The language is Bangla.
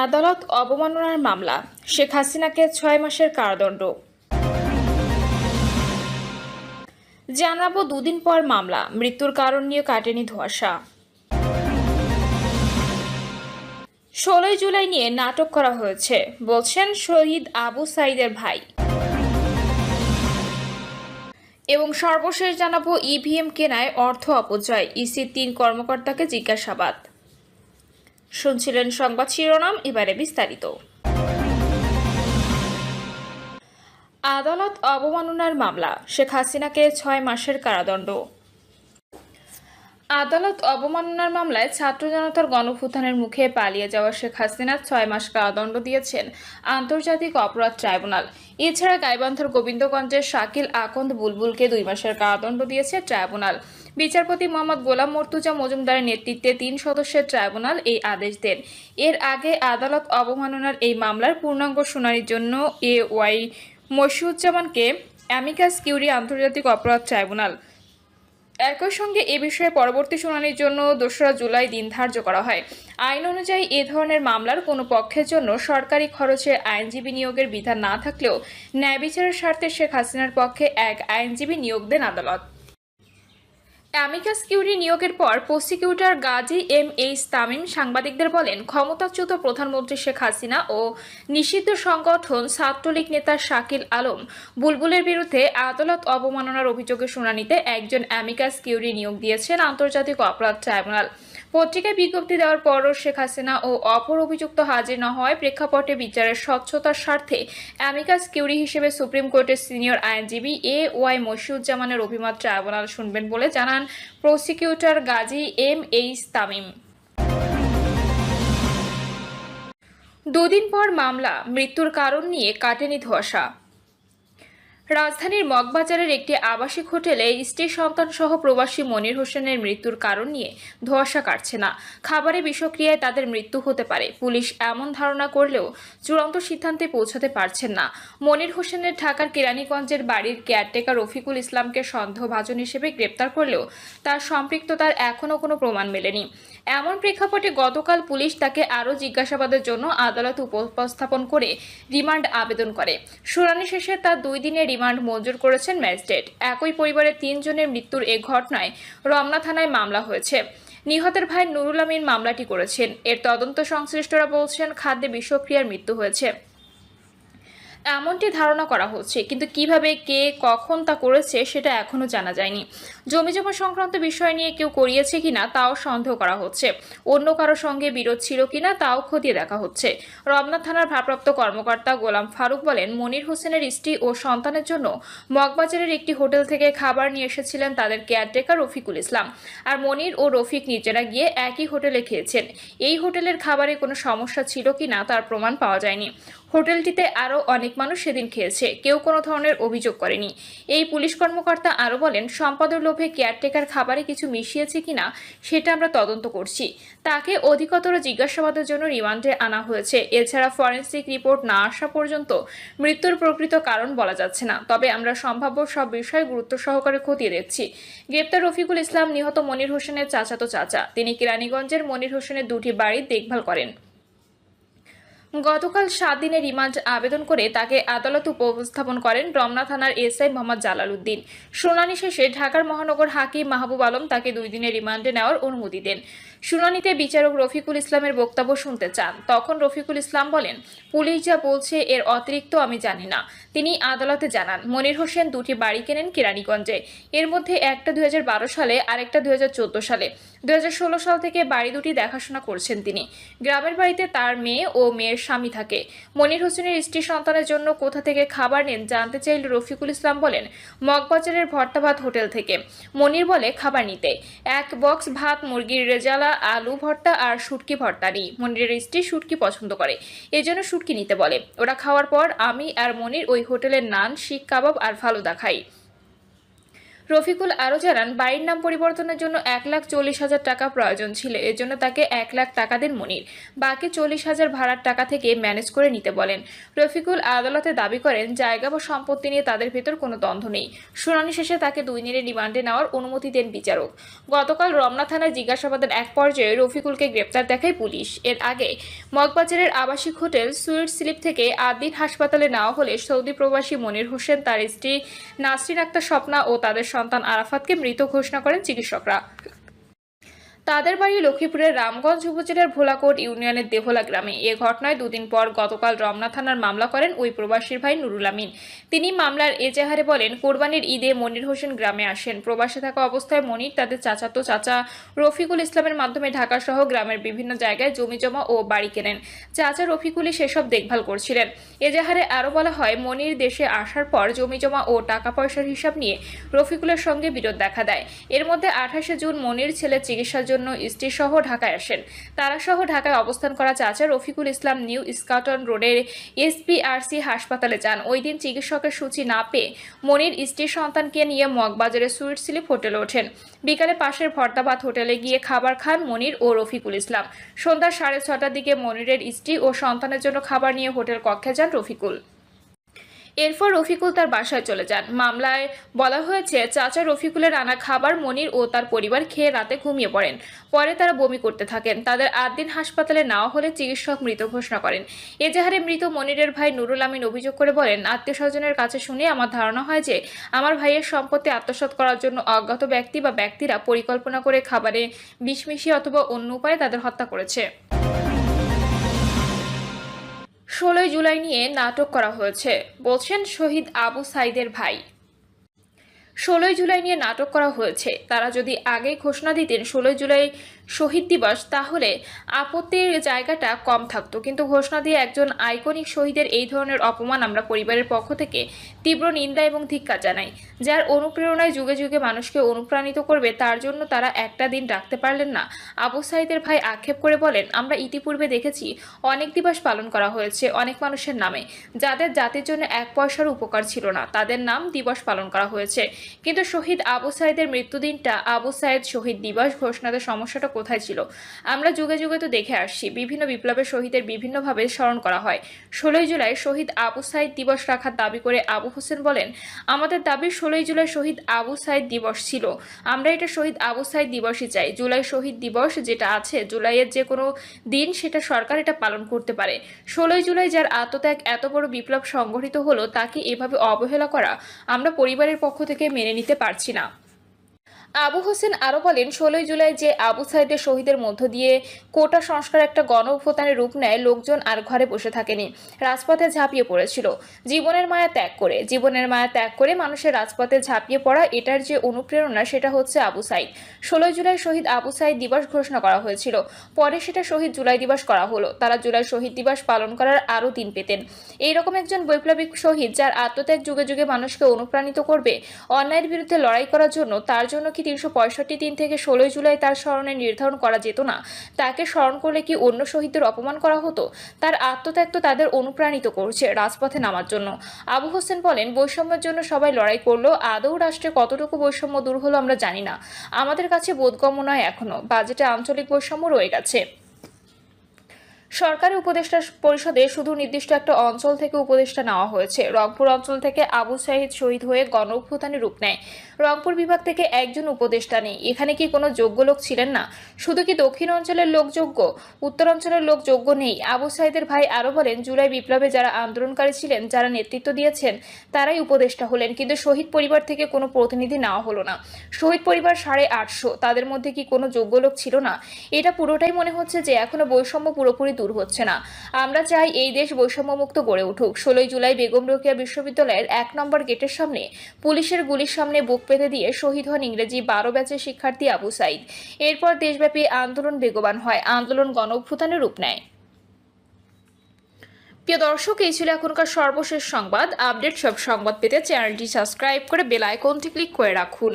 আদালত অবমাননার মামলা, শেখ হাসিনাকে ৬ মাসের কারাদণ্ড। জানাবো দুদিন পর মামলা, মৃত্যুর কারণ নিয়ে কাটেনি ধোঁয়াশা। ১৬ জুলাই নিয়ে নাটক করা হয়েছে বলছেন শহীদ আবু সাইদের ভাই। এবং সর্বশেষ জানাবো ইভিএম কেনায় অর্থ অপচয়, ইসির ৩ কর্মকর্তাকে জিজ্ঞাসাবাদ। শুনছিলেন সংবাদ শিরোনাম, এবারে বিস্তারিত। আদালত অবমাননার মামলা, শেখ হাসিনাকে ৬ মাসের কারাদণ্ড। আদালত অবমাননার মামলায় ছাত্র জনতার গণঅভ্যুত্থানের মুখে পালিয়ে যাওয়া শেখ হাসিনা ৬ মাস কারাদণ্ড দিয়েছেন আন্তর্জাতিক অপরাধ ট্রাইব্যুনাল। এছাড়া গাইবান্ধার গোবিন্দগঞ্জের শাকিল আকন্দ বুলবুলকে ২ মাসের কারাদণ্ড দিয়েছে ট্রাইব্যুনাল। বিচারপতি মোহাম্মদ গোলাম মর্তুজা মজুমদারের নেতৃত্বে ৩ সদস্যের ট্রাইব্যুনাল এই আদেশ দেন। এর আগে আদালত অবমাননার এই মামলার পূর্ণাঙ্গ শুনানির জন্য ওয়াই মশিউজ্জামানকে অ্যামিকাস কিউরি আন্তর্জাতিক অপরাধ ট্রাইব্যুনাল। একই সঙ্গে এ বিষয়ে পরবর্তী শুনানির জন্য ২রা জুলাই দিন ধার্য করা হয়। আইন অনুযায়ী এ ধরনের মামলার কোনো পক্ষের জন্য সরকারি খরচে আইনজীবী নিয়োগের বিধান না থাকলেও ন্যায় বিচারের স্বার্থে শেখ হাসিনার পক্ষে এক আইনজীবী নিয়োগ দেন আদালত। অ্যামিকাস কিউরি নিয়োগের পর প্রসিকিউটর গাজী এইচ তামিম সাংবাদিকদের বলেন, ক্ষমতাচ্যুত প্রধানমন্ত্রী শেখ হাসিনা ও নিষিদ্ধ সংগঠন ছাত্রলীগ নেতা শাকিল আলম বুলবুলের বিরুদ্ধে আদালত অবমাননার অভিযোগের শুনানিতে একজন অ্যামিকাস কিউরি নিয়োগ দিয়েছেন আন্তর্জাতিক অপরাধ ট্রাইব্যুনাল। পত্রিকায় বিজ্ঞপ্তি দেওয়ার পরও শেখ হাসিনা ও অপর অভিযুক্ত হাজির না হওয়ায় প্রেক্ষাপটে বিচারের স্বচ্ছতার স্বার্থে অ্যামিকাস কিউরি হিসেবে সুপ্রিম কোর্টের সিনিয়র আইনজীবী ওয়াই মশিউজ্জামানের অভিমত ট্রাইব্যুনাল শুনবেন বলে জানান প্রসিকিউটর গাজী এইচ তামিম। দুদিন পর মামলা, মৃত্যুর কারণ নিয়ে কাটেনি ধোঁয়াশা। রাজধানীর মগবাজারের একটি আবাসিক হোটেলে স্ত্রী সন্তান সহ প্রবাসী মনির হোসেনের মৃত্যুর কারণ নিয়ে ধোঁয়াশা কাটছে না। খাবারে বিষক্রিয়ায় তাদের মৃত্যু হতে পারে, পুলিশ এমন ধারণা করলেও চূড়ান্ত সিদ্ধান্তে পৌঁছাতে পারছেন না। মনির হোসেনের ঢাকার কেরানীগঞ্জের বাড়ির কেয়ারটেকার রফিকুল ইসলামকে সন্দেহভাজন হিসেবে গ্রেপ্তার করলেও তার সম্পৃক্ততার এখনও কোনো প্রমাণ মেলেনি। এমন প্রেক্ষাপটে গতকাল পুলিশ তাকে আরও জিজ্ঞাসাবাদের জন্য আদালতে উপস্থাপন করে রিমান্ড আবেদন করে। শুনানি শেষে তার ২ দিনের রিমান্ড মঞ্জুর করেছেন ম্যাজিস্ট্রেট। একই পরিবারের ৩ জনের মৃত্যুর এ ঘটনায় রমনা থানায় মামলা হয়েছে। নিহতের ভাই নুরুল আমিন মামলাটি করেছেন। এর তদন্ত সংশ্লিষ্টরা বলছেন, খাদ্যে বিষক্রিয়ার মৃত্যু হয়েছে এমনটি ধারণা করা হচ্ছে, কিন্তু কিভাবে, কে, কখন তা করেছে সেটা এখনও জানা যায়নি। জমিজমা সংক্রান্ত বিষয় নিয়ে কেউ করিয়েছে কিনা তাও সন্দেহ করা হচ্ছে। অন্য কারো সঙ্গে বিরোধ ছিল কিনা তাও খতিয়ে দেখা হচ্ছে। রমনা থানার ভারপ্রাপ্ত কর্মকর্তা গোলাম ফারুক বলেন, মনির হোসেনের স্ত্রী ও সন্তানের জন্য মগবাজারের একটি হোটেল থেকে খাবার নিয়ে এসেছিলেন তাদের কেয়ারটেকার রফিকুল ইসলাম। আর মনির ও রফিক নিজেরা গিয়ে একই হোটেলে খেয়েছেন। এই হোটেলের খাবারে কোনো সমস্যা ছিল কিনা তার প্রমাণ পাওয়া যায়নি। হোটেলটিতে আরও অনেক মানুষ সেদিন খেয়েছে, কেউ কোনো ধরনের অভিযোগ করেনি। এই পুলিশ কর্মকর্তা আরও বলেন, সম্পদের লোভে কেয়ারটেকার খাবারে কিছু মিশিয়েছে কিনা সেটা আমরা তদন্ত করছি। তাকে অধিকতর জিজ্ঞাসাবাদের জন্য রিমান্ডে আনা হয়েছে। এছাড়া ফরেনসিক রিপোর্ট না আসা পর্যন্ত মৃত্যুর প্রকৃত কারণ বলা যাচ্ছে না, তবে আমরা সম্ভাব্য সব বিষয় গুরুত্ব সহকারে খতিয়ে দেখছি। গ্রেপ্তার রফিকুল ইসলাম নিহত মনির হোসেনের চাচাতো চাচা। তিনি কেরানীগঞ্জের মনির হোসেনের 2টি বাড়ির দেখভাল করেন। গতকাল 7 দিনের রিমান্ড আবেদন করে তাকে আদালতে উপস্থাপন করেন রমনা থানার এসআই মোহাম্মদ জালাল উদ্দিন। শুনানি শেষে ঢাকার মহানগর হাকিম মাহবুব আলম তাকে 2 দিনের রিমান্ডে নেওয়ার অনুমতি দেন। শুনানিতে বিচারক রফিকুল ইসলামের বক্তব্য শুনতে চান। তখন রফিকুল ইসলাম বলেন, পুলিশ যা বলছে এর অতিরিক্ত আমি জানি না। তিনি আদালতে জানান, মনির হোসেন 2টি বাড়ি কেনেন কেরানীগঞ্জে। এর মধ্যে একটা 2012 সালে, আরেকটা 2014 সালে। 2016 সাল থেকে বাড়ি দুটি দেখাশোনা করছেন তিনি। গ্রামের বাড়িতে তার মেয়ে ও মেয়ের স্বামী থাকে। মনির হোসেনের স্ত্রী সন্তানের জন্য কোথা থেকে খাবার নেন জানতে চাইলে রফিকুল ইসলাম বলেন, মগবাজারের ভর্তা ভাত হোটেল থেকে। মনির বলে, খাবার নিতে 1 বক্স ভাত, মুরগির রেজালা, আলু ভর্তা আর শুটকি ভর্তা নিই। মনিরের স্ত্রী শুটকি পছন্দ করে, এজন্য শুটকি নিতে বলে। ওরা খাওয়ার পর আমি আর মনির ওই হোটেলের নান, শিক কাবাব আর ফালুদা খাই। রফিকুল আরও জানান, বাড়ির নাম পরিবর্তনের জন্য 1,40,000 টাকা প্রয়োজন ছিল। এর জন্য তাকে 1 লাখ টাকা দেন মনির। বাকি 40,000 ভাড়ার টাকা থেকে ম্যানেজ করে নিতে বলেন। রফিকুল আদালতে দাবি করেন, জায়গা বা সম্পত্তি নিয়ে তাদের ভেতর কোনো দ্বন্দ্ব নেই। শুনানি শেষে তাকে 2 দিনের রিমান্ডে নেওয়ার অনুমতি দেন বিচারক। গতকাল রমনা থানায় জিজ্ঞাসাবাদের এক পর্যায়ে রফিকুলকে গ্রেপ্তার দেখায় পুলিশ। এর আগে মগবাজারের আবাসিক হোটেল সুইট স্লিপ থেকে 8 দিন হাসপাতালে নেওয়া হলে সৌদি প্রবাসী মনির হোসেন, তার স্ত্রী নাসরিন আক্তার স্বপ্না ও তাদের সন্তান আরাফাতকে মৃত ঘোষণা করেন চিকিৎসকরা। তাদের বাড়ি লক্ষ্মীপুরের রামগঞ্জ উপজেলার ভোলাকোট ইউনিয়নের দেহলা গ্রামে। এ ঘটনায় 2 দিন পর গতকাল রমনা থানার মামলা করেন ওই প্রবাসীর ভাই নুরুল আমিন। তিনি মামলার এজাহারে বলেন, কোরবানির ঈদে মনির হোসেন গ্রামে আসেন। প্রবাসে থাকা অবস্থায় মনির তাদের চাচাতো চাচা রফিকুল ইসলামের মাধ্যমে ঢাকা সহ গ্রামের বিভিন্ন জায়গায় জমিজমা ও বাড়ি কেনেন। চাচা রফিকুলই সেসব দেখভাল করছিলেন। এজাহারে আরও বলা হয়, মনির দেশে আসার পর জমিজমা ও টাকা পয়সার হিসাব নিয়ে রফিকুলের সঙ্গে বিরোধ দেখা দেয়। এর মধ্যে 28শে জুন মনির ছেলের চিকিৎসার জন্য স্ত্রী সহ ঢাকায় আসেন। তারা সহ ঢাকায় অবস্থান করা চাচা রফিকুল ইসলাম নিউ স্কাটন রোডের এসপিআরসি হাসপাতালে যান। ওই দিন চিকিৎসকের সূচি না পেয়ে মনির স্ত্রীর সন্তানকে নিয়ে মগবাজারে সুইট স্লিপ হোটেলে ওঠেন। বিকালে পাশের ভর্তাবাদ হোটেলে গিয়ে খাবার খান মনির ও রফিকুল ইসলাম। সন্ধ্যা 6:30টার দিকে মনিরের স্ত্রী ও সন্তানের জন্য খাবার নিয়ে হোটেল কক্ষে যান রফিকুল। এরপর রফিকুল তার বাসায় চলে যান। মামলায় বলা হয়েছে, চাচা রফিকুলের আনা খাবার মনির ও তার পরিবার খেয়ে রাতে ঘুমিয়ে পড়েন। পরে তারা বমি করতে থাকেন। তাদের 8 দিন হাসপাতালে নেওয়া হলে চিকিৎসক মৃত ঘোষণা করেন। এজাহারে মৃত মনিরের ভাই নুরুল আমিন অভিযোগ করে বলেন, আত্মীয়স্বজনের কাছে শুনে আমার ধারণা হয় যে আমার ভাইয়ের সম্পত্তি আত্মসাৎ করার জন্য অজ্ঞাত ব্যক্তি বা ব্যক্তিরা পরিকল্পনা করে খাবারে বিষ মিশিয়ে অথবা অন্য উপায়ে তাদের হত্যা করেছে। 16 জুলাই নিয়ে নাটক করা হয়েছে, বলছেন শহীদ আবু সাইদের ভাই। 16 জুলাই নিয়ে নাটক করা হয়েছে। তারা যদি আগেই ঘোষণা দিতেন 16 জুলাই শহীদ দিবস, তাহলে আপত্তির জায়গাটা কম থাকতো। কিন্তু ঘোষণা দিয়ে একজন আইকনিক শহীদের এই ধরনের অপমান আমরা পরিবারের পক্ষ থেকে তীব্র নিন্দা এবং ধিক্কার জানাই। যার অনুপ্রেরণায় যুগে যুগে মানুষকে অনুপ্রাণিত করবে, তার জন্য তারা একটা দিন রাখতে পারলেন না। আবু সাইদের ভাই আক্ষেপ করে বলেন, আমরা ইতিপূর্বে দেখেছি অনেক দিবস পালন করা হয়েছে অনেক মানুষের নামে, যাদের জাতির জন্য 1 পয়সার উপকার ছিল না, তাদের নাম দিবস পালন করা হয়েছে। কিন্তু শহীদ আবু সাইদের মৃত্যুদিনটা আবু সাইদ শহীদ দিবস ঘোষণাতে সমস্যাটা কোথায় ছিল? আমরা যুগে যুগে তো দেখে আসছি, বিভিন্ন বিপ্লবের শহীদের বিভিন্নভাবে স্মরণ করা হয়। 16 জুলাই শহীদ আবু সাইদ দিবস রাখার দাবি করে আবু হোসেন বলেন, আমাদের দাবি 16 জুলাই শহীদ আবু সাইদ দিবস ছিল, আমরা এটা শহীদ আবু সাইদ দিবসই চাই। জুলাই শহীদ দিবস যেটা আছে, জুলাইয়ের যে কোনো দিন সেটা সরকার এটা পালন করতে পারে। 16 জুলাই যার আত্মত্যাগ এত বড় বিপ্লব সংগঠিত হলো, তাকে এভাবে অবহেলা করা আমরা পরিবারের পক্ষ থেকে মেনে নিতে পারছি না। আবু হোসেন আরও বলেন, 16 জুলাই যে আবু সাইদের শহীদের মধ্য দিয়ে কোটা সংস্কার একটা গণ অভ্যুত্থানের রূপ নেয়, লোকজন আর ঘরে বসে থাকেনি, রাজপথে ঝাঁপিয়ে পড়েছিল জীবনের মায়া ত্যাগ করে মানুষের রাজপথে ঝাঁপিয়ে পড়া, এটার যে অনুপ্রেরণা সেটা হচ্ছে আবু সাইদ। 16 জুলাই শহীদ আবু সাইদ দিবস ঘোষণা করা হয়েছিল, পরে সেটা শহীদ জুলাই দিবস করা হলো। তারা জুলাই শহীদ দিবস পালন করার আরও দিন পেতেন। এইরকম একজন বৈপ্লবিক শহীদ যার আত্মত্যাগ যুগে যুগে মানুষকে অনুপ্রাণিত করবে অন্যায়ের বিরুদ্ধে লড়াই করার জন্য, তার জন্য কি 365 দিন থেকে 16 জুলাই তার স্মরণে নির্ধারণ করা যেত না? তাকে স্মরণ করলে কি অন্য শহীদদের অপমান করা হতো? তার আত্মত্যাগ তো তাদের অনুপ্রাণিত করছে রাজপথে নামার জন্য। আবু হোসেন বলেন, বৈষম্যের জন্য সবাই লড়াই করলো, আদৌ রাষ্ট্রে কতটুকু বৈষম্য দূর হলো আমরা জানি না। আমাদের কাছে বোধগম্য নয় এখনো, বাজেটে আঞ্চলিক বৈষম্য রয়ে গেছে। সরকারি উপদেষ্টা পরিষদে শুধু নির্দিষ্ট একটা অঞ্চল থেকে উপদেষ্টা নেওয়া হয়েছে। রংপুর অঞ্চল থেকে আবু সাইদ শহীদ হয়ে গণ অভ্যুত্থানে রূপ নেয়। রংপুর বিভাগ থেকে একজন উপদেষ্টা নেই। এখানে কি কোনো যোগ্য লোক ছিলেন না? শুধু কি দক্ষিণ অঞ্চলের লোক যোগ্য, উত্তর অঞ্চলের লোক যোগ্য নেই? আবু সাইদের ভাই আরও বলেন, জুলাই বিপ্লবে যারা আন্দোলনকারী ছিলেন, যারা নেতৃত্ব দিয়েছেন, তারাই উপদেষ্টা হলেন, কিন্তু শহীদ পরিবার থেকে কোনো প্রতিনিধি নেওয়া হলো না। শহীদ পরিবার 850, তাদের মধ্যে কি কোনো যোগ্য লোক ছিল না? এটা পুরোটাই মনে হচ্ছে যে এখনো বৈষম্য পুরোপুরি দূর হচ্ছে না। আমরা চাই এই দেশ বৈষম্যমুক্ত গড়ে উঠুক। 16 জুলাই বেগম রোকেয়া বিশ্ববিদ্যালয়ের 1 নম্বর গেটের সামনে পুলিশের গুলির সামনে বুক পেতে দিয়ে শহীদ হন ইংরেজি 12 ব্যাচের শিক্ষার্থী আবু সাইদ। এরপর দেশব্যাপী আন্দোলন বেগবান হয়, আন্দোলন গণ অভ্যুত্থানে রূপ নেয়। প্রিয় দর্শক, এই ছিল এখনকার সর্বশেষ সংবাদ। আপডেট সব সংবাদ পেতে চ্যানেলটি সাবস্ক্রাইব করে বেল আইকনটি ক্লিক করে রাখুন।